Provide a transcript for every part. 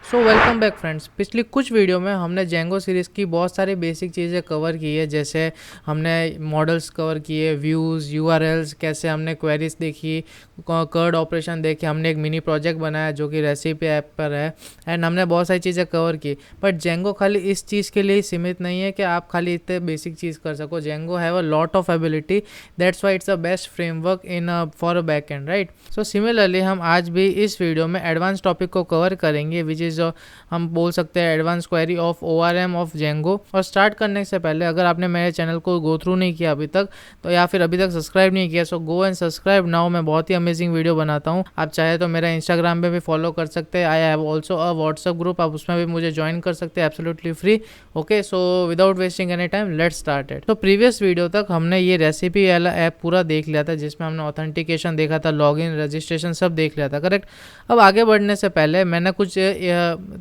So welcome back friends. पिछली कुछ video में हमने जेंगो सीरीज़ की बहुत सारी बेसिक चीज़ें कवर की है, जैसे हमने मॉडल्स कवर किए, व्यूज़, यूआरएल्स, कैसे हमने क्वेरीज देखी, कर्ड ऑपरेशन देखे, हमने एक मिनी प्रोजेक्ट बनाया जो कि रेसिपी ऐप पर है एंड हमने बहुत सारी चीज़ें कवर की। बट जेंगो खाली इस चीज़ के लिए ही सीमित नहीं है कि आप खाली इतने बेसिक चीज़ कर सको। Django have a lot of ability, that's why it's a best framework in for a back and, right. So similarly हम आज भी इस वीडियो में एडवांस टॉपिक को कवर करेंगे, विच इज़ हम बोल सकते हैं advance query of ORM of Django. और स्टार्ट करने से पहले अगर आपने मेरे चैनल को गो थ्रू नहीं किया अभी तक, तो या फिर अभी तक सब्सक्राइब नहीं किया, सो गो एंड सब्सक्राइब नाउ। मैं बहुत ही अमेजिंग वीडियो बनाता हूँ। आप चाहे तो मेरा इंस्टाग्राम पे भी फॉलो कर सकते हैं। I have also a WhatsApp group, आप उसमें भी मुझे ज्वाइन कर सकते हैं absolutely free. Okay, so without wasting any time let's start it. तो प्रीवियस वीडियो तक हमने ये रेसिपी वाला ऐप पूरा देख लिया था, जिसमें हमने ऑथेंटिकेशन देखा था, लॉगिन, रजिस्ट्रेशन सब देख लिया था, करेक्ट। अब आगे बढ़ने से पहले मैंने कुछ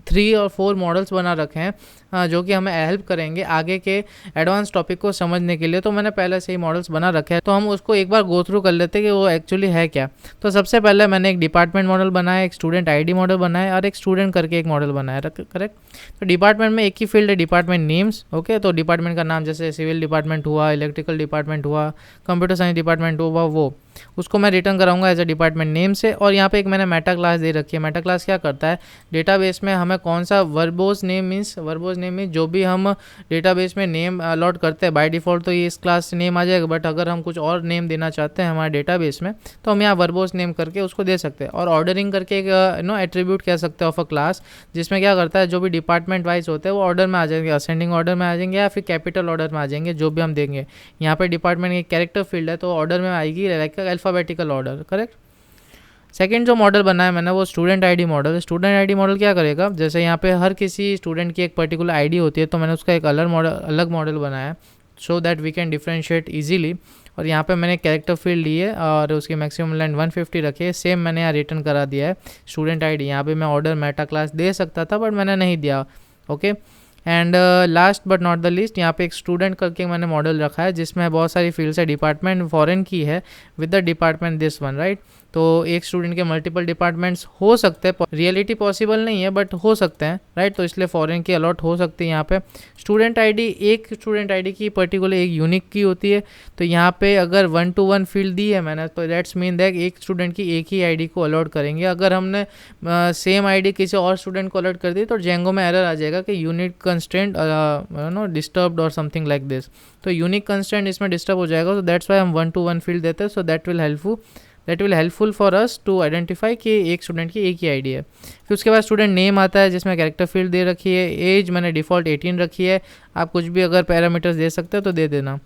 3 और 4 मॉडल्स बना रखे हैं जो कि हमें हेल्प करेंगे आगे के एडवांस टॉपिक को समझने के लिए। तो मैंने पहले से ही मॉडल्स बना रखे हैं, तो हम उसको एक बार गो थ्रू कर लेते हैं कि वो एक्चुअली है क्या। तो सबसे पहले मैंने एक डिपार्टमेंट मॉडल बनाया, एक स्टूडेंट आईडी मॉडल बनाया और एक स्टूडेंट करके एक मॉडल बनाया, करेक्ट। तो डिपार्टमेंट में एक ही फील्ड है, डिपार्टमेंट नेम्स। ओके, तो डिपार्टमेंट का नाम जैसे सिविल डिपार्टमेंट हुआ, इलेक्ट्रिकल डिपार्टमेंट हुआ, कंप्यूटर साइंस डिपार्टमेंट हुआ, वो उसको मैं रिटर्न कराऊंगा एज अ डिपार्टमेंट नेम से। और यहाँ पे एक मैंने मेटा क्लास दे रखी है। मेटा क्लास क्या करता है, डेटाबेस में हमें कौन सा वर्बोज नेम मीन्स जो भी हम डेटाबेस में नेम अलॉट करते हैं बाय डिफ़ॉल्ट तो ये इस क्लास से नेम आ जाएगा। बट अगर हम कुछ और नेम देना चाहते हैं हमारे डेटाबेस में, तो हम यहाँ वर्बोज नेम करके उसको दे सकते हैं। और ऑर्डरिंग करके एक एट्रीब्यूट कह सकते हैं ऑफ अ क्लास, जिसमें क्या करता है, जो भी डिपार्टमेंट वाइज होते हैं वो ऑर्डर में आ जाएंगे, असेंडिंग ऑर्डर में आ जाएंगे या फिर कैपिटल ऑर्डर में आ जाएंगे, जो भी हम देंगे। यहाँ पे डिपार्टमेंट एक कैरेक्टर फील्ड है, तो ऑर्डर में आएगी like alphabetical order, correct. Second जो मॉडल बनाया मैंने वो स्टूडेंट आईडी मॉडल है। स्टूडेंट आईडी मॉडल क्या करेगा, जैसे यहाँ पे हर किसी स्टूडेंट की एक पर्टिकुलर आईडी होती है, तो मैंने उसका एक अलग मॉडल बनाया है so that we can differentiate easily. और यहाँ पे मैंने कैरेक्टर फील्ड लिए और उसकी मैक्सिमम लेंथ 150 रखी है। सेम मैंने यहाँ रिटर्न करा दिया है स्टूडेंट आईडी। यहाँ पे मैं ऑर्डर मेटा क्लास दे सकता था बट मैंने नहीं दिया। Okay, and last but not the least, यहाँ पे एक स्टूडेंट करके मैंने मॉडल रखा है, जिसमें बहुत सारी फील्ड्स है। डिपार्टमेंट फॉरेन की है with the department this one, right. तो एक स्टूडेंट के मल्टीपल डिपार्टमेंट्स हो सकते हैं, रियलिटी पॉसिबल नहीं है बट हो सकते हैं, राइट। तो इसलिए फॉरेन की अलॉट हो सकती है यहाँ पे। स्टूडेंट आईडी, एक स्टूडेंट आईडी की पर्टिकुलर एक यूनिक की होती है। तो यहाँ पे अगर 1 to 1 फील्ड दी है मैंने, तो दैट्स मीन दैट एक स्टूडेंट की एक ही आईडी को अलॉट करेंगे। अगर हमने सेम आईडी किसी और स्टूडेंट को अलॉट कर दी तो जेंगो में एरर आ जाएगा कि यूनिक कंस्ट्रेंट डिस्टर्ब्ड और समथिंग लाइक दिस। तो यूनिक कंस्ट्रेंट इसमें डिस्टर्ब हो जाएगा, तो दैट्स वाई हम 1 to 1 फील्ड देते हैं। So that will helpful for us to identify कि एक स्टूडेंट की एक ही आईडी है। फिर उसके बाद स्टूडेंट नेम आता है, जिसमें कैरेक्टर फील्ड दे रखी है। एज मैंने डिफ़ॉल्ट 18 रखी है, आप कुछ भी अगर पैरामीटर्स दे सकते हो तो दे देना।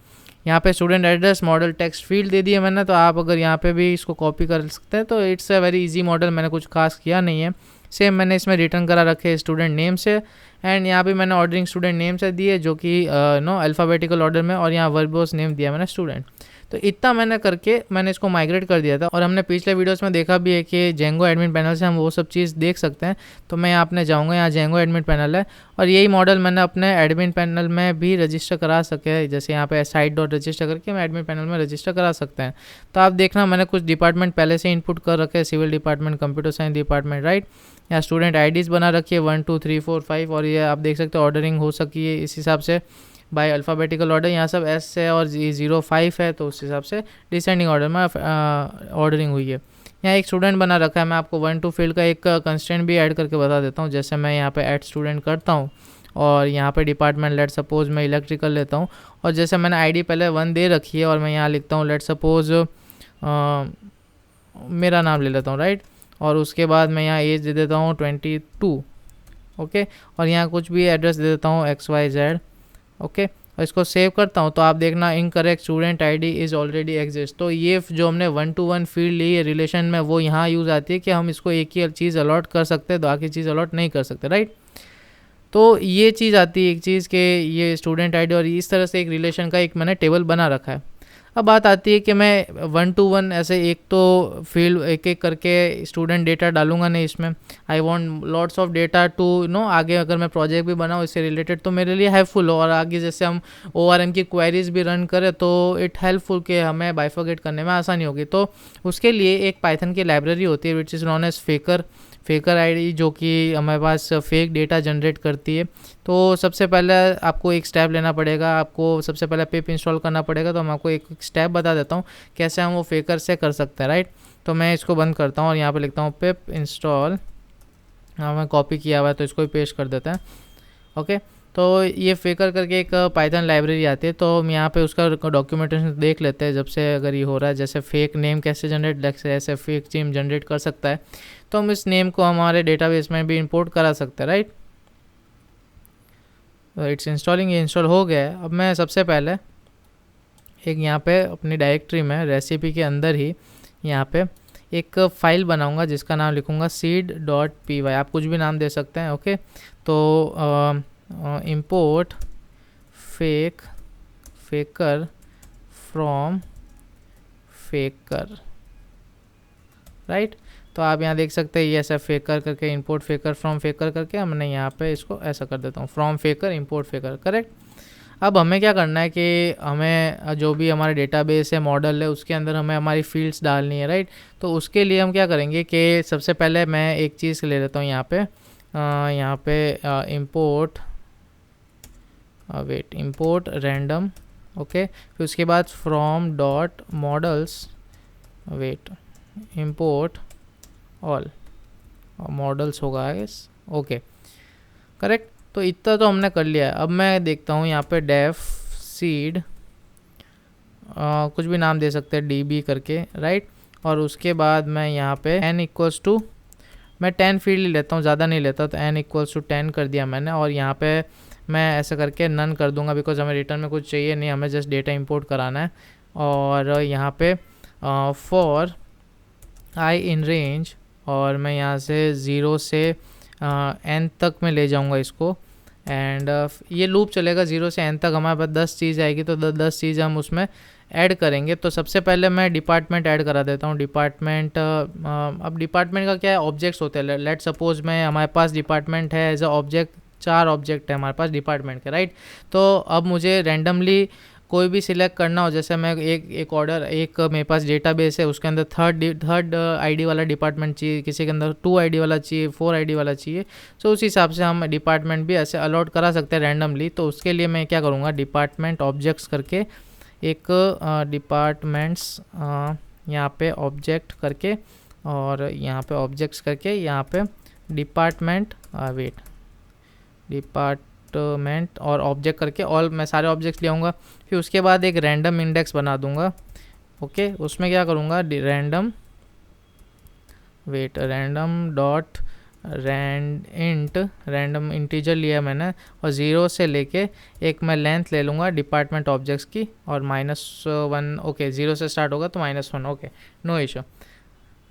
यहाँ पे student address model text field दे दिया मैंने, तो आप अगर यहाँ पे भी इसको कॉपी कर सकते हैं। तो it's a very easy model, मैंने कुछ खास किया नहीं है। सेम मैंने इसमें रिटर्न करा रखे स्टूडेंट नेम से, एंड यहाँ पे मैंने ऑर्डरिंग स्टूडेंट नेम से दी है, जो कि अल्फ़ाबेटिकल ऑर्डर में, और यहाँ वर्बोस नेम दिया मैंने स्टूडेंट। तो इतना मैंने करके मैंने इसको माइग्रेट कर दिया था। और हमने पिछले वीडियोस में देखा भी है कि जेंगो एडमिन पैनल से हम वो सब चीज़ देख सकते हैं। तो मैं यहाँ अपने जाऊँगा, यहाँ जेंगो एडमिन पैनल है और यही मॉडल मैंने अपने एडमिन पैनल में भी रजिस्टर करा सके। जैसे यहाँ पे साइट डॉट रजिस्टर करके मैं एडमिन पैनल में रजिस्टर करा सकते हैं। तो आप देखना मैंने कुछ डिपार्टमेंट पहले से इनपुट कर रखे हैं, civil department, computer science department, right. यहाँ स्टूडेंट आईडीज़ बना रखी है 1 2 3 4 5, और ये आप देख सकते हो ऑर्डरिंग हो सकी है इस हिसाब से बाय अल्फ़ाबेटिकल ऑर्डर। यहाँ सब एस है और 05 है, तो उस हिसाब से डिसेंडिंग ऑर्डर में ऑर्डरिंग हुई है। यहाँ एक स्टूडेंट बना रखा है। मैं आपको 1 2 फील्ड का एक कंस्ट्रेंट भी ऐड करके बता देता हूँ। जैसे मैं यहाँ पे ऐड स्टूडेंट करता हूँ और यहाँ पे डिपार्टमेंट लेट सपोज मैं इलेक्ट्रिकल लेता हूँ, और जैसे मैंने आईडी पहले 1 दे रखी है और मैं यहाँ लिखता हूँ लेट सपोज मेरा नाम ले लेता हूँ, राइट। और उसके बाद मैं यहाँ एज दे देता हूँ 22, ओके। और यहाँ कुछ भी एड्रेस दे देता हूँ XYZ, ओके। और इसको सेव करता हूँ तो आप देखना incorrect student ID is already exist. तो ये जो हमने 1 to 1 फील्ड ली है रिलेशन में, वो यहाँ यूज़ आती है कि हम इसको एक ही चीज़ अलॉट कर सकते हैं, बाकी चीज़ अलॉट नहीं कर सकते, राइट। तो ये चीज़ आती है एक चीज़ के ये स्टूडेंट आईडी, और इस तरह से एक रिलेशन का एक मैंने टेबल बना रखा है। अब बात आती है कि मैं 1 to 1 ऐसे एक तो फील्ड एक एक करके स्टूडेंट डेटा डालूंगा नहीं इसमें। I want lots of data to आगे अगर मैं प्रोजेक्ट भी बनाऊँ इससे रिलेटेड, तो मेरे लिए हेल्पफुल हो। और आगे जैसे हम ORM की क्वेरीज भी रन करें तो इट हेल्पफुल कि हमें बाइफरकेट करने में आसानी होगी। तो उसके लिए एक पाइथन की लाइब्रेरी होती है which is known as Faker. Faker ID जो कि हमारे पास फेक डेटा जनरेट करती है। तो सबसे पहले आपको एक स्टेप लेना पड़ेगा, आपको सबसे पहले पिप इंस्टॉल करना पड़ेगा। तो मैं आपको एक स्टेप बता देता हूँ कैसे हम वो फेकर से कर सकते हैं, राइट। तो मैं इसको बंद करता हूँ और यहाँ पे लिखता हूँ पिप इंस्टॉल। मैं कॉपी किया हुआ है तो इसको भी पेस्ट कर देते हैं। ओके, तो ये फेकर करके एक पाइथन लाइब्रेरी आती है, तो हम यहाँ पे उसका डॉक्यूमेंटेशन देख लेते हैं। जब से अगर ये हो रहा है, जैसे फेक नेम कैसे जनरेट, ऐसे फेक नेम जनरेट कर सकता है, तो हम इस नेम को हमारे डेटाबेस में भी इंपोर्ट करा सकते हैं, राइट। इट्स इंस्टॉलिंग, ये इंस्टॉल हो गया है। अब मैं सबसे पहले एक यहाँ पे अपनी डायरेक्टरी में रेसिपी के अंदर ही यहाँ पे एक फ़ाइल बनाऊंगा जिसका नाम लिखूंगा seed.py। आप कुछ भी नाम दे सकते हैं। ओके, तो import faker from faker, right. तो आप यहाँ देख सकते हैं ये ऐसा फेकर करके इंपोर्ट फेकर फ्रॉम फेकर करके हमने यहाँ पे इसको ऐसा कर देता हूँ, फ्रॉम फेकर इंपोर्ट फेकर, करेक्ट। अब हमें क्या करना है कि हमें जो भी हमारा डेटाबेस है, मॉडल है, उसके अंदर हमें हमारी फील्ड्स डालनी है, राइट। तो उसके लिए हम क्या करेंगे कि सबसे पहले मैं एक चीज़ ले लेता हूँ यहाँ पे इंपोर्ट इंपोर्ट रैंडम। ओके, फिर उसके बाद from dot models import all models होगा इस। Okay, correct. तो इतना तो हमने कर लिया है। अब मैं देखता हूँ यहाँ पे डेफ सीड, कुछ भी नाम दे सकते हैं, डीबी करके, राइट। और उसके बाद मैं यहाँ पे n इक्वल्स टू, मैं 10 फील्ड लेता हूँ, ज़्यादा नहीं लेता, तो n इक्वल्स टू 10 कर दिया मैंने। और यहाँ पे मैं ऐसा करके नन कर दूंगा, बिकॉज हमें रिटर्न में कुछ चाहिए नहीं, हमें जस्ट डेटा इंपोर्ट कराना है। और यहाँ पे फॉर आई इन रेंज, और मैं यहाँ से 0 से n तक मैं ले जाऊँगा इसको। एंड ये लूप चलेगा 0 से n तक, हमारे पास 10 चीज़ आएगी, तो 10 चीज़ हम उसमें ऐड करेंगे। तो सबसे पहले मैं डिपार्टमेंट ऐड करा देता हूँ। डिपार्टमेंट, अब डिपार्टमेंट का क्या है, ऑब्जेक्ट्स होते हैं। लेट सपोज मैं, हमारे पास डिपार्टमेंट है एज अ ऑब्जेक्ट, 4 ऑब्जेक्ट है हमारे पास डिपार्टमेंट के, राइट। तो अब मुझे रैंडमली कोई भी सिलेक्ट करना हो, जैसे मैं एक ऑर्डर, एक मेरे पास डेटाबेस है, उसके अंदर थर्ड आईडी वाला डिपार्टमेंट चाहिए, किसी के अंदर 2 आईडी वाला चाहिए, 4 आईडी वाला चाहिए। सो उस हिसाब से हम डिपार्टमेंट भी ऐसे अलॉट करा सकते हैं रैंडमली। तो उसके लिए मैं क्या करूँगा, डिपार्टमेंट ऑब्जेक्ट्स करके एक डिपार्टमेंट्स यहाँ पे ऑब्जेक्ट करके, और यहाँ पे ऑब्जेक्ट्स करके, यहाँ पे डिपार्टमेंट डिपार्टमेंट और ऑब्जेक्ट करके ऑल, मैं सारे ऑब्जेक्ट्स ले आऊँगा। फिर उसके बाद एक रैंडम इंडेक्स बना दूंगा। ओके, उसमें क्या करूँगा, रैंडम डॉट रैंडम इंटीजर लिया मैंने, और 0 से लेके एक मैं लेंथ ले लूँगा डिपार्टमेंट ऑब्जेक्ट्स की, और -1। ओके, 0 से स्टार्ट होगा तो -1। Okay, no issue,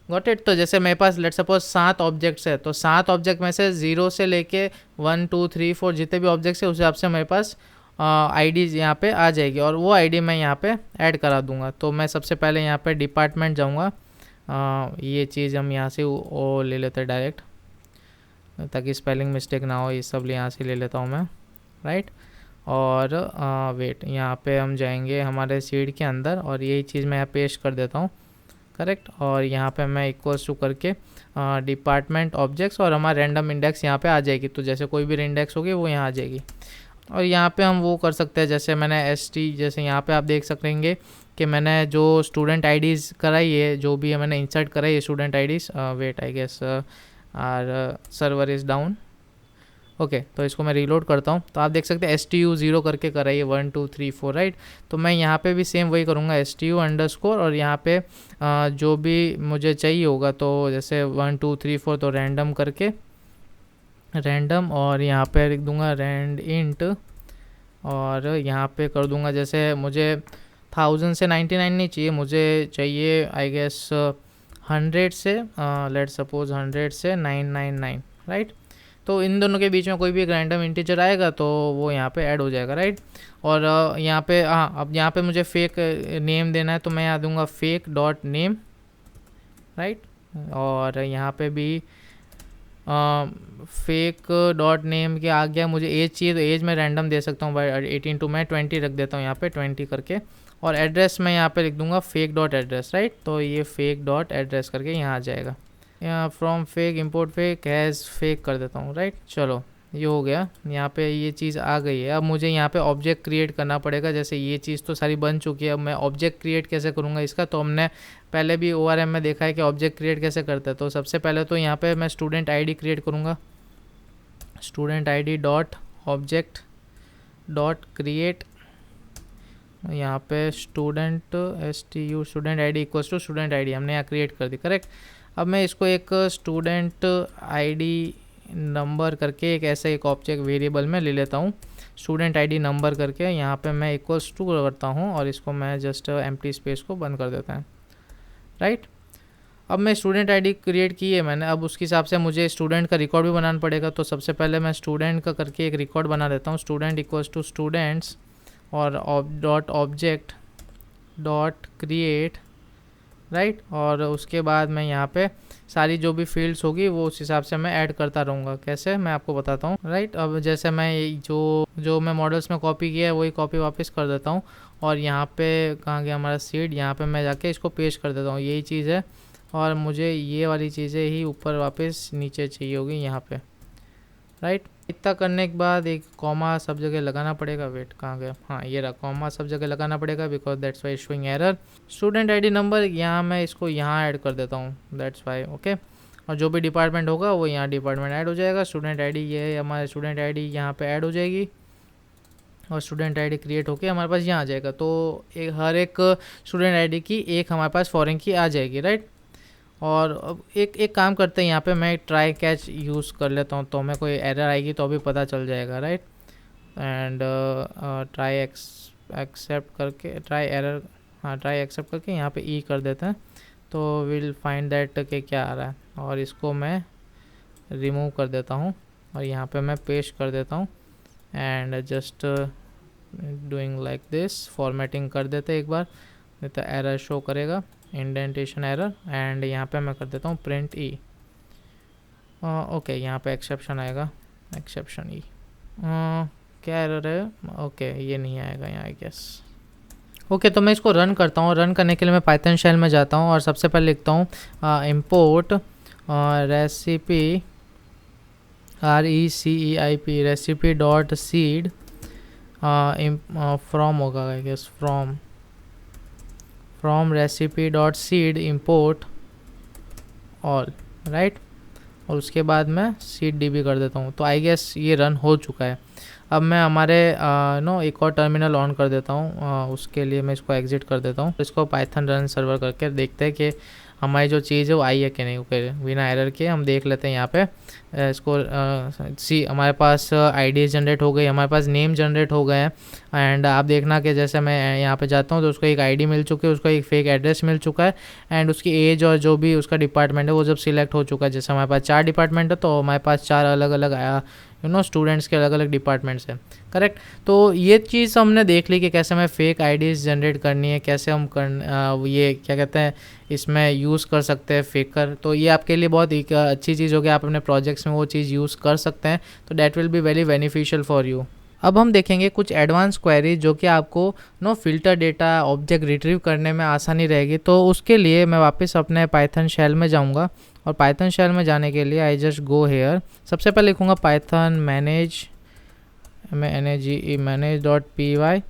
got it. तो जैसे मेरे पास लेट सपोज 7 ऑब्जेक्ट्स है, तो 7 ऑब्जेक्ट में से 0 से लेके 1 2 3 4 जितने भी ऑब्जेक्ट्स है, उस हिसाब से मेरे पास आईडीज यहाँ पे आ जाएगी, और वो आईडी मैं यहाँ पे ऐड करा दूंगा। तो मैं सबसे पहले यहाँ पे डिपार्टमेंट जाऊँगा, ये चीज़ हम यहाँ से वो ले लेते हैं डायरेक्ट, ताकि स्पेलिंग मिस्टेक ना हो, ये सब यहाँ से ले लेता हूँ मैं, राइट। और यहाँ पे हम जाएंगे हमारे सीड के अंदर, और यही चीज़ मैं यहाँ पेस्ट कर देता हूँ, करेक्ट। और यहाँ पे मैं इक्वल्स टू करके डिपार्टमेंट ऑब्जेक्ट्स, और हमारा रैंडम इंडेक्स यहाँ पे आ जाएगी। तो जैसे कोई भी इंडेक्स होगी वो यहाँ आ जाएगी। और यहाँ पे हम वो कर सकते हैं, जैसे मैंने जैसे यहाँ पे आप देख सकेंगे कि मैंने जो स्टूडेंट आईडीज़ कराई है, जो भी है मैंने इंसर्ट कराई है student IDs. I guess our server is down. Okay, तो इसको मैं रीलोड करता हूँ, तो आप देख सकते हैं STU 0 करके कराइए 1 2 3 4, राइट। तो मैं यहाँ पे भी सेम वही करूँगा, STU अंडरस्कोर, और यहाँ पे जो भी मुझे चाहिए होगा, तो जैसे 1 2 3 4, तो रैंडम करके रैंडम, और यहाँ पे लिख दूँगा रैंड इंट, और यहाँ पे कर दूँगा, जैसे मुझे 1000 से 99 नहीं चाहिए, मुझे चाहिए आई गेस 100 से लेट सपोज 100 से 999, राइट। तो इन दोनों के बीच में कोई भी एक रैंडम इंटीजर आएगा तो वो यहाँ पे ऐड हो जाएगा, राइट। और यहाँ पे अब यहाँ पे मुझे फेक नेम देना है, तो मैं यहाँ दूंगा फेक डॉट नेम, राइट। और यहाँ पे भी फेक डॉट नेम के आ गया, मुझे एज चाहिए, तो एज मैं रैंडम दे सकता हूँ, बाई 18 टू मैं 20 रख देता हूँ यहाँ पे 20 करके। और एड्रेस मैं यहाँ पे लिख दूंगा फेक डॉट एड्रेस, राइट। तो ये फेक डॉट एड्रेस करके यहाँ आ जाएगा, यहाँ from fake import fake has fake कर देता हूँ, राइट। चलो ये हो गया, यहाँ पे ये चीज़ आ गई है। अब मुझे यहाँ पे ऑब्जेक्ट क्रिएट करना पड़ेगा। जैसे ये चीज़ तो सारी बन चुकी है, अब मैं ऑब्जेक्ट क्रिएट कैसे करूँगा इसका, तो हमने पहले भी ORM में देखा है कि ऑब्जेक्ट क्रिएट कैसे करते हैं। तो सबसे पहले तो यहाँ पे मैं स्टूडेंट ID क्रिएट करूँगा, student ID dot object dot create, यहाँ पे student student ID equals to student ID हमने यहाँ क्रिएट कर दी, करेक्ट। अब मैं इसको एक स्टूडेंट ID नंबर करके एक ऐसा एक ऑब्जेक्ट वेरिएबल में ले लेता हूँ, स्टूडेंट ID नंबर करके। यहाँ पे मैं इक्वल्स टू करता हूँ और इसको मैं जस्ट एम्प्टी स्पेस को बंद कर देता है, राइट। अब मैं स्टूडेंट ID क्रिएट की है मैंने, अब उसके हिसाब से मुझे स्टूडेंट का रिकॉर्ड भी बनाना पड़ेगा। तो सबसे पहले मैं स्टूडेंट का करके एक रिकॉर्ड बना देता हूँ, स्टूडेंट इक्वल्स टू स्टूडेंट्स और dot object dot create, right. और उसके बाद मैं यहाँ पे सारी जो भी फील्ड्स होगी वो उस हिसाब से मैं ऐड करता रहूँगा। कैसे, मैं आपको बताता हूँ, राइट। अब जैसे मैं जो मैं मॉडल्स में कॉपी किया है वही कॉपी वापस कर देता हूँ, और यहाँ पे कहाँ गया हमारा सीड, यहाँ पे मैं जाके इसको पेस्ट कर देता हूँ, यही चीज़ है। और मुझे ये वाली चीज़ें ही ऊपर वापस नीचे चाहिए होगी यहाँ पे, राइट। इतना करने के बाद एक कॉमा सब जगह लगाना पड़ेगा। वेट, कहाँ गया, हाँ ये रहा, कॉमा सब जगह लगाना पड़ेगा because that's why showing error. Student ID number यहाँ मैं इसको यहाँ ऐड कर देता हूँ, दैट्स वाई, ओके। और जो भी डिपार्टमेंट होगा वो यहाँ डिपार्टमेंट ऐड हो जाएगा। स्टूडेंट ID ये हमारे स्टूडेंट ID यहाँ पे ऐड हो जाएगी और स्टूडेंट ID क्रिएट होके हमारे पास यहाँ आ जाएगा। तो हर एक स्टूडेंट ID की एक हमारे पास फॉरेन की आ जाएगी, राइट। और अब एक काम करते हैं, यहाँ पे मैं ट्राई कैच यूज़ कर लेता हूँ, तो हमें कोई एरर आएगी तो अभी पता चल जाएगा, राइट। एंड ट्राई एक्सेप्ट करके ट्राई एक्सेप्ट करके यहाँ पे ई कर देते हैं, तो विल फाइंड दैट कि क्या आ रहा है। और इसको मैं रिमूव कर देता हूँ और यहाँ पे मैं पेस्ट कर देता हूँ and just doing like this, formatting कर देते एक बार, नहीं तो एरर शो करेगा, इंडेंटेशन एरर। एंड यहाँ पे मैं कर देता हूँ प्रिंट ई, ओके। यहाँ पे एक्सेप्शन आएगा, एक्सेप्शन ई, क्या एरर है, ओके ये नहीं आएगा यहाँ, आई गेस। ओके, तो मैं इसको रन करता हूँ। रन करने के लिए मैं पाइथन शेल में जाता हूँ और सबसे पहले लिखता हूँ import recipe RECEIP recipe dot seed from होगा, I guess, from recipe dot seed import all, right. और उसके बाद मैं सीड DB कर देता हूँ। तो आई गेस ये रन हो चुका है। अब मैं हमारे एक और टर्मिनल ऑन कर देता हूँ, उसके लिए मैं इसको एग्जिट कर देता हूँ। इसको पाइथन रन सर्वर करके देखते हैं कि हमारी जो चीज़ है वो आई है कि नहीं। ओके, बिना एरर के हम देख लेते हैं यहाँ पे इसको। हमारे पास IDs जनरेट हो गई, हमारे पास नेम जनरेट हो गए हैं। एंड आप देखना कि जैसे मैं यहाँ पे जाता हूँ तो उसको एक ID मिल चुकी है, उसको एक फेक एड्रेस मिल चुका है, एंड उसकी एज और जो भी उसका डिपार्टमेंट है वो जब सिलेक्ट हो चुका है। जैसे हमारे पास 4 डिपार्टमेंट है तो हमारे पास 4 अलग अलग स्टूडेंट्स के अलग अलग डिपार्टमेंट्स हैं, करेक्ट। तो ये चीज़ हमने देख ली कि कैसे हमें फेक IDs जनरेट करनी है, कैसे हम ये क्या कहते हैं इसमें यूज़ कर सकते हैं फेकर। तो ये आपके लिए बहुत एक अच्छी चीज़ होगी, आप अपने प्रोजेक्ट्स में वो चीज़ यूज़ कर सकते हैं, तो that will be very beneficial for you. अब हम देखेंगे कुछ एडवांस क्वेरी जो कि आपको फिल्टर डेटा ऑब्जेक्ट रिट्रीव करने में आसानी रहेगी। तो उसके लिए मैं वापस अपने पाइथन शेल में जाऊंगा और पाइथन शेल में जाने के लिए आई जस्ट गो हेयर। सबसे पहले लिखूंगा पाइथन manage.py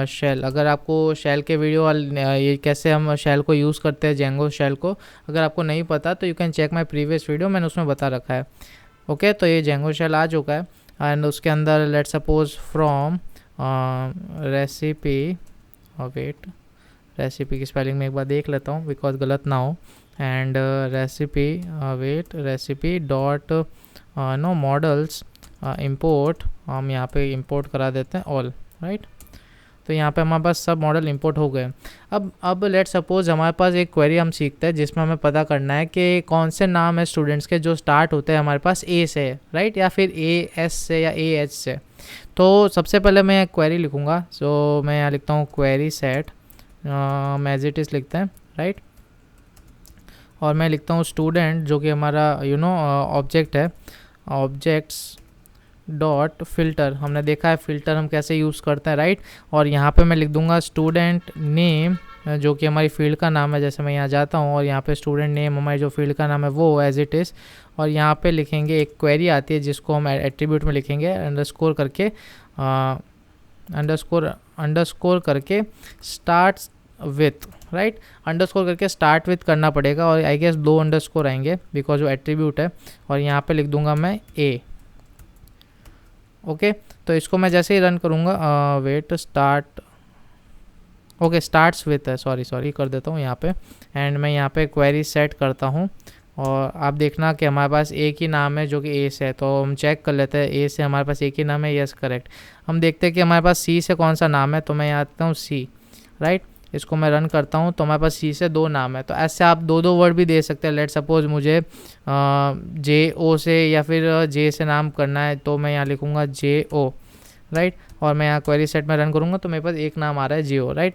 शेल। अगर आपको शेल के वीडियो ये कैसे हम शेल को यूज़ करते हैं, जेंगो शेल को, अगर आपको नहीं पता तो you can check my previous video, मैंने उसमें बता रखा है। ओके, तो ये जेंगो शेल आ चुका है एंड उसके अंदर let suppose from recipe, wait, recipe की स्पेलिंग में एक बार देख लेता हूँ बिकॉज गलत ना हो। And recipe dot models import, हम यहाँ पे इंपोर्ट करा देते हैं ऑल, राइट। तो यहाँ पे हमारे पास सब मॉडल इंपोर्ट हो गए। अब लेट सपोज हमारे पास एक क्वेरी हम सीखते हैं जिसमें हमें पता करना है कि कौन से नाम है स्टूडेंट्स के जो स्टार्ट होते हैं हमारे पास A से, राइट, या फिर AS से या AH से। तो सबसे पहले मैं क्वेरी लिखूँगा, सो मैं यहाँ लिखता हूँ query set, as it is लिखते हैं, राइट। और मैं लिखता हूँ स्टूडेंट जो कि हमारा ऑब्जेक्ट है, ऑब्जेक्ट्स डॉट फिल्टर। हमने देखा है फिल्टर हम कैसे यूज़ करते हैं, राइट। और यहाँ पे मैं लिख दूंगा स्टूडेंट नेम जो कि हमारी फील्ड का नाम है। जैसे मैं यहाँ जाता हूँ और यहाँ पे स्टूडेंट नेम हमारी जो फील्ड का नाम है वो एज इट इज़, और यहाँ पे लिखेंगे एक क्वेरी आती है जिसको हम एट्रीब्यूट में लिखेंगे अंडरस्कोर करके अंडरस्कोर करके स्टार्ट्स विथ, राइट। अंडरस्कोर करके स्टार्ट विथ करना पड़ेगा और आई गेस 2 अंडरस्कोर आएंगे बिकॉज वो एट्रीब्यूट है। और यहाँ पे लिख दूंगा मैं ए। ओके, तो इसको मैं जैसे ही रन करूँगा wait start, okay starts with है, सॉरी कर देता हूँ यहाँ पे। एंड मैं यहाँ पे क्वेरी सेट करता हूँ और आप देखना कि हमारे पास एक ही नाम है जो कि ए से है, तो हम चेक कर लेते हैं। ए से हमारे पास एक ही नाम है, यस करेक्ट। हम देखते हैं कि हमारे पास सी से कौन सा नाम है, तो मैं यहाँ आता हूँ सी, राइट। इसको मैं रन करता हूँ तो हमारे पास सी से 2 नाम है। तो ऐसे आप 2 वर्ड भी दे सकते हैं। लेट सपोज मुझे जे ओ से या फिर जे से नाम करना है तो मैं यहाँ लिखूँगा जे ओ, राइट। और मैं यहाँ क्वेरी सेट में रन करूँगा तो मेरे पास एक नाम आ रहा है जियो, राइट।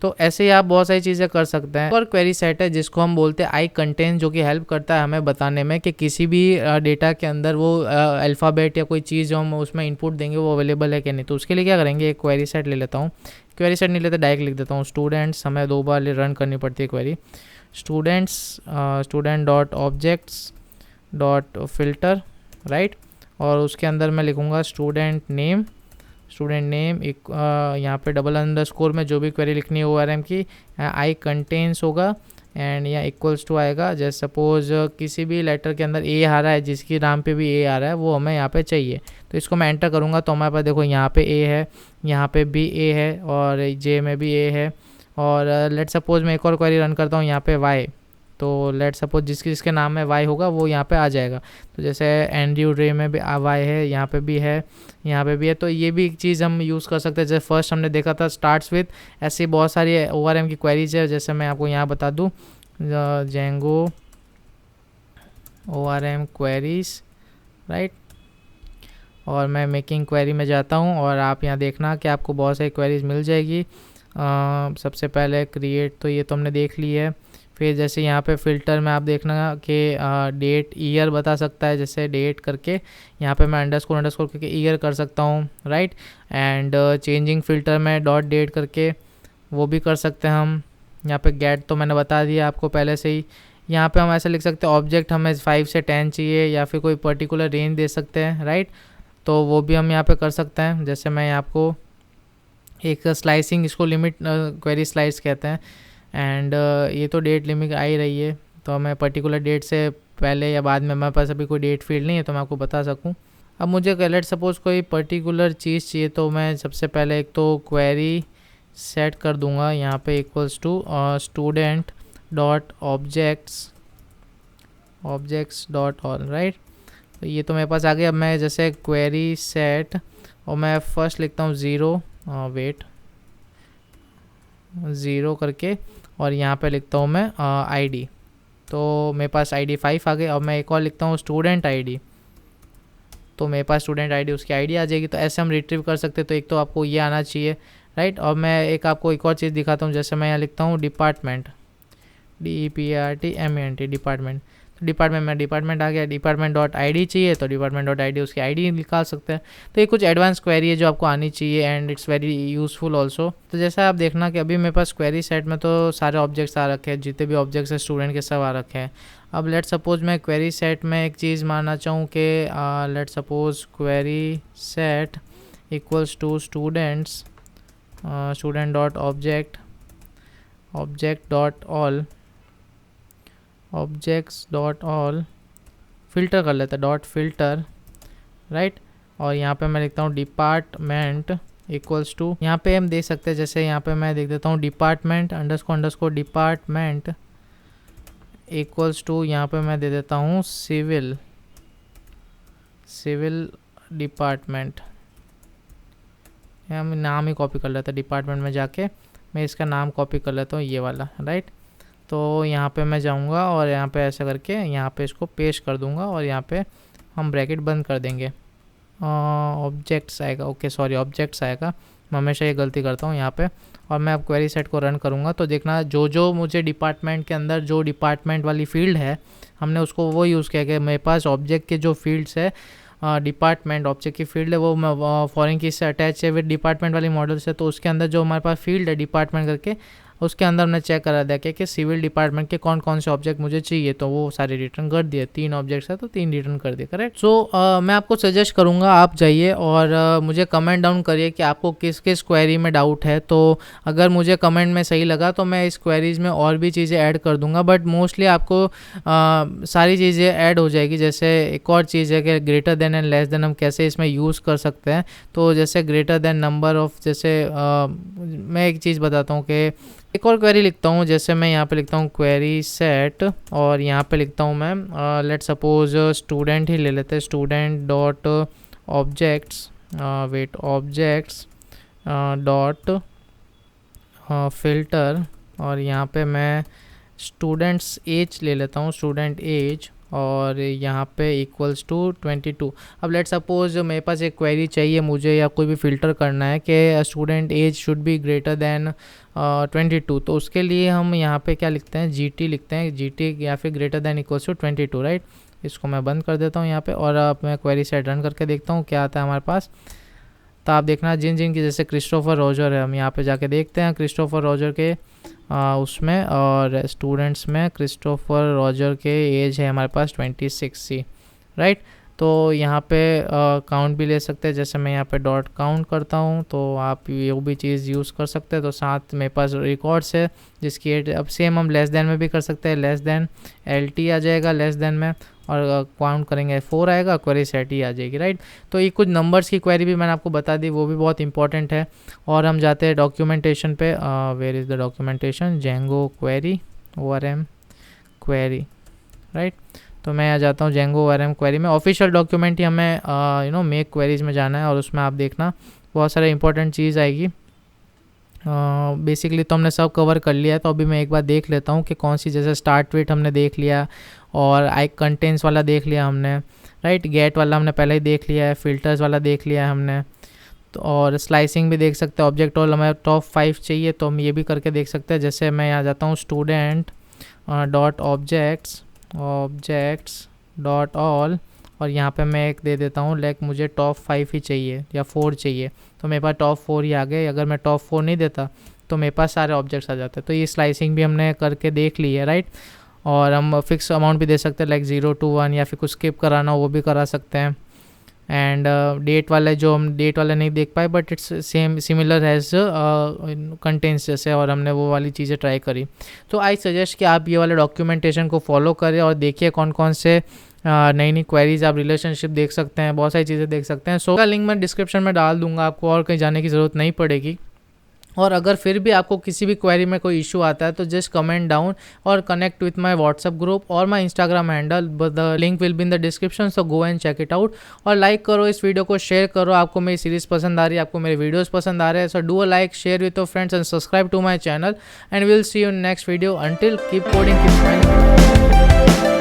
तो ऐसे ही आप बहुत सारी चीज़ें कर सकते हैं। और क्वेरी सेट है जिसको हम बोलते हैं आई कंटेन, जो कि हेल्प करता है हमें बताने में कि किसी भी डेटा के अंदर वो अल्फ़ाबेट या कोई चीज़ जो हम उसमें इनपुट देंगे वो अवेलेबल है कि नहीं। तो उसके लिए क्या करेंगे, एक क्वेरी सेट ले लेता हूँ। क्वेरी सेट नहीं लेते, डायरेक्ट लिख देता हूँ स्टूडेंट्स, हमें 2 बार रन करनी पड़ती है query. Student dot objects dot filter, right. और उसके अंदर मैं लिखूँगा स्टूडेंट नेम एक यहाँ पे डबल अंडरस्कोर में जो भी क्वेरी लिखनी है ORM की आई कंटेन्स होगा एंड यहाँ इक्वल्स टू आएगा। जैसे सपोज किसी भी लेटर के अंदर ए आ रहा है, जिसकी नाम पे भी ए आ रहा है वो हमें यहाँ पे चाहिए। तो इसको मैं एंटर करूँगा तो हमारे पास देखो यहाँ पे ए है, यहाँ पे भी ए है और जे में भी ए है। और लेट सपोज मैं एक और क्वेरी रन करता हूँ यहाँ पे वाई, तो लेट सपोज जिसके नाम में वाई होगा वो यहाँ पे आ जाएगा। तो जैसे एंड्रयू रे में भी वाई है, यहाँ पे भी है, यहाँ पे भी है। तो ये भी एक चीज़ हम यूज़ कर सकते हैं। जैसे फर्स्ट हमने देखा था स्टार्ट्स विथ, ऐसी बहुत सारी ORM की क्वेरीज है। जैसे मैं आपको यहाँ बता दूँ जेंगो ORM क्वेरीज, राइट। और मैं मेकिंग क्वेरी में जाता हूँ और आप यहाँ देखना कि आपको बहुत सारी क्वेरीज मिल जाएगी। सबसे पहले क्रिएट, तो ये तो हमने देख ली है। फिर जैसे यहाँ पे फ़िल्टर में आप देखना कि डेट ईयर बता सकता है, जैसे डेट करके यहाँ पे मैं अंडरस्कोर करके ईयर कर सकता हूँ, राइट। एंड चेंजिंग फ़िल्टर में डॉट डेट करके वो भी कर सकते हैं हम। यहाँ पे गेट तो मैंने बता दिया आपको पहले से ही। यहाँ पे हम ऐसे लिख सकते हैं ऑब्जेक्ट हमें 5 से 10 चाहिए या फिर कोई पर्टिकुलर रेंज दे सकते हैं, राइट। तो वो भी हम यहाँ पे कर सकते हैं। जैसे मैं आपको एक स्लाइसिंग, इसको लिमिट क्वेरी स्लाइस कहते हैं। एंड ये तो डेट लिमिट आ ही रही है, तो मैं पर्टिकुलर डेट से पहले या बाद में, मेरे पास अभी कोई डेट फील्ड नहीं है तो मैं आपको बता सकूं। अब मुझे लेट सपोज कोई पर्टिकुलर चीज़ चाहिए तो मैं सबसे पहले एक तो क्वेरी सेट कर दूंगा यहाँ पे equals to student dot objects dot all, right. तो ये तो मेरे पास आ गया। अब मैं जैसे क्वेरी सेट और मैं फर्स्ट लिखता हूँ 0 करके और यहाँ पे लिखता हूँ मैं ID। तो मेरे पास ID 5 आ गए। अब मैं एक और लिखता हूँ स्टूडेंट ID, तो मेरे पास स्टूडेंट ID उसकी ID आ जाएगी। तो ऐसे हम रिट्रीव कर सकते हैं। तो एक तो आपको ये आना चाहिए, राइट। और मैं एक आपको एक और चीज़ दिखाता हूँ। जैसे मैं यहाँ लिखता हूँ डिपार्टमेंट, DEPARTMENT डिपार्टमेंट, तो डिपार्टमेंट आ गया। डिपार्टमेंट डॉट ID चाहिए तो डिपार्टमेंट डॉट ID उसकी ID निकाल सकते हैं। तो ये कुछ एडवांस क्वेरी है जो आपको आनी चाहिए and it's very useful also. तो जैसा आप देखना कि अभी मेरे पास क्वेरी सेट में तो सारे ऑब्जेक्ट्स आ रखे हैं, जितने भी ऑब्जेक्ट्स हैं स्टूडेंट के सब आ रखे हैं। अब लेट सपोज मैं क्वेरी सेट में एक चीज़ मानना चाहूँ कि let suppose query set equals to student dot object dot all filter कर लेता है, डॉट फिल्टर, राइट। और यहाँ पे मैं लिखता हूँ डिपार्टमेंट इक्वल्स टू, यहाँ पे हम देख सकते हैं। जैसे यहाँ पे मैं देख देता हूँ department underscore department equals to, यहाँ पे मैं दे देता हूँ सिविल डिपार्टमेंट। यहाँ मैं नाम ही कॉपी कर लेता है, डिपार्टमेंट में जाके मैं इसका नाम कॉपी कर लेता हूँ, ये वाला, राइट। तो यहाँ पे मैं जाऊँगा और यहाँ पे ऐसा करके यहाँ पे इसको पेस्ट कर दूँगा और यहाँ पे हम ब्रैकेट बंद कर देंगे। ऑब्जेक्ट्स आएगा, ओके सॉरी ऑब्जेक्ट्स आएगा, मैं हमेशा ये गलती करता हूँ यहाँ पे। और मैं अब क्वेरी सेट को रन करूँगा तो देखना जो मुझे डिपार्टमेंट के अंदर जो डिपार्टमेंट वाली फील्ड है हमने उसको वो यूज़ किया कि मेरे पास ऑब्जेक्ट के जो फील्ड्स है डिपार्टमेंट ऑब्जेक्ट की फील्ड है वो फॉरेन की से अटैच है विद डिपार्टमेंट वाली मॉडल से। तो उसके अंदर जो हमारे पास फील्ड है डिपार्टमेंट करके उसके अंदर हमने चेक करा दिया कि सिविल डिपार्टमेंट के कौन कौन से ऑब्जेक्ट मुझे चाहिए, तो वो सारे रिटर्न कर दिए। 3 ऑब्जेक्ट्स है तो 3 रिटर्न कर दिए, करेक्ट। सो मैं आपको सजेस्ट करूँगा आप जाइए और मुझे कमेंट डाउन करिए कि आपको किस किस क्वेरी में डाउट है। तो अगर मुझे कमेंट में सही लगा तो मैं इस क्वेरीज में और भी चीज़ें ऐड कर दूंगा, बट मोस्टली आपको सारी चीज़ें ऐड हो जाएगी। जैसे एक और चीज़ है कि greater than and less than हम कैसे इसमें यूज़ कर सकते हैं। तो जैसे ग्रेटर देन नंबर ऑफ, जैसे मैं एक चीज़ बताता हूँ कि एक और क्वेरी लिखता हूँ। जैसे मैं यहाँ पे लिखता हूँ क्वेरी सेट, और यहाँ पे लिखता हूँ मैं लेट सपोज स्टूडेंट ही ले लेते हैं, student dot objects wait objects dot filter, और यहाँ पे मैं स्टूडेंट्स एज ले लेता हूँ, स्टूडेंट एज, और यहाँ पे इक्वल्स टू 22। अब लेट सपोज मेरे पास एक क्वेरी चाहिए मुझे, या कोई भी फ़िल्टर करना है कि student age should be greater than 22, तो उसके लिए हम यहाँ पे क्या लिखते हैं, GT लिखते हैं, GT या फिर greater than equals to 22, right. इसको मैं बंद कर देता हूँ यहाँ पे, और अब मैं क्वेरी सेट रन करके देखता हूँ क्या आता है हमारे पास। तो आप देखना जिन की जैसे क्रिस्टोफर रॉजर है, हम यहाँ पे जाके देखते हैं क्रिस्टोफर रॉजर के उसमें, और स्टूडेंट्स में क्रिस्टोफर रॉजर के एज है हमारे पास 26C, राइट। तो यहाँ पे काउंट भी ले सकते हैं, जैसे मैं यहाँ पे डॉट काउंट करता हूँ तो आप ये भी चीज़ यूज़ कर सकते हैं। तो साथ मेरे पास रिकॉर्ड्स है जिसकी एज, अब सेम हम लेस देन में भी कर सकते हैं, लेस देन LT आ जाएगा लेस देन में, और काउंट करेंगे 4 आएगा, क्वेरी सेट ही आ जाएगी, राइट। तो ये कुछ नंबर्स की क्वेरी भी मैंने आपको बता दी, वो भी बहुत इंपॉर्टेंट है। और हम जाते हैं डॉक्यूमेंटेशन पे, where is the documentation, Django query ORM query, right. तो मैं आ जाता हूँ जेंगो ORM क्वेरी में। ऑफिशियल डॉक्यूमेंट ही हमें मेक क्वेरीज में जाना है, और उसमें आप देखना बहुत सारे इंपॉर्टेंट चीज़ आएगी। बेसिकली तो हमने सब कवर कर लिया है, तो अभी मैं एक बार देख लेता हूँ कि कौन सी, जैसे स्टार्ट वेट हमने देख लिया, और आई कंटेंट्स वाला देख लिया हमने, राइट। गेट वाला हमने पहले ही देख लिया है, फिल्टर्स वाला देख लिया है हमने, तो और स्लाइसिंग भी देख सकते हैं। ऑब्जेक्ट और हमें टॉप 5 चाहिए तो हम ये भी करके देख सकते हैं। जैसे मैं यहाँ जाता हूँ student dot objects dot all, और यहाँ पे मैं एक दे देता हूँ लाइक मुझे टॉप 5 ही चाहिए या 4 चाहिए, तो मेरे पास टॉप 4 ही आ गए। अगर मैं टॉप 4 नहीं देता तो मेरे पास सारे ऑब्जेक्ट्स आ जाते हैं। तो ये स्लाइसिंग भी हमने करके देख ली है, राइट। और हम फिक्स अमाउंट भी दे सकते हैं लाइक 0 to 1, या फिर कुछ स्किप कराना वो भी करा सकते हैं। एंड डेट वाले जो हम डेट वाले नहीं देख पाए, but it's same similar has contents जैसे, और हमने वो वाली चीज़ें ट्राई करी। तो आई सजेस्ट कि आप ये वाले डॉक्यूमेंटेशन को फॉलो करें और देखिए कौन कौन से नई नई क्वेरीज, आप रिलेशनशिप देख सकते हैं, बहुत सारी चीज़ें देख सकते हैं। सो का लिंक मैं डिस्क्रिप्शन में डाल दूंगा, आपको और कहीं जाने की ज़रूरत नहीं पड़ेगी। और अगर फिर भी आपको किसी भी क्वेरी में कोई इशू आता है तो जस्ट कमेंट डाउन और connect with my WhatsApp group और my Instagram handle, the link will be in the description, so go and check it out. और लाइक करो इस वीडियो को, शेयर करो, आपको मेरी सीरीज़ पसंद आ रही है, आपको मेरे वीडियोस पसंद आ रहे हैं, so do a like, share with your friends and subscribe to my channel, and will see you in next video. Until keep coding, keep smiling.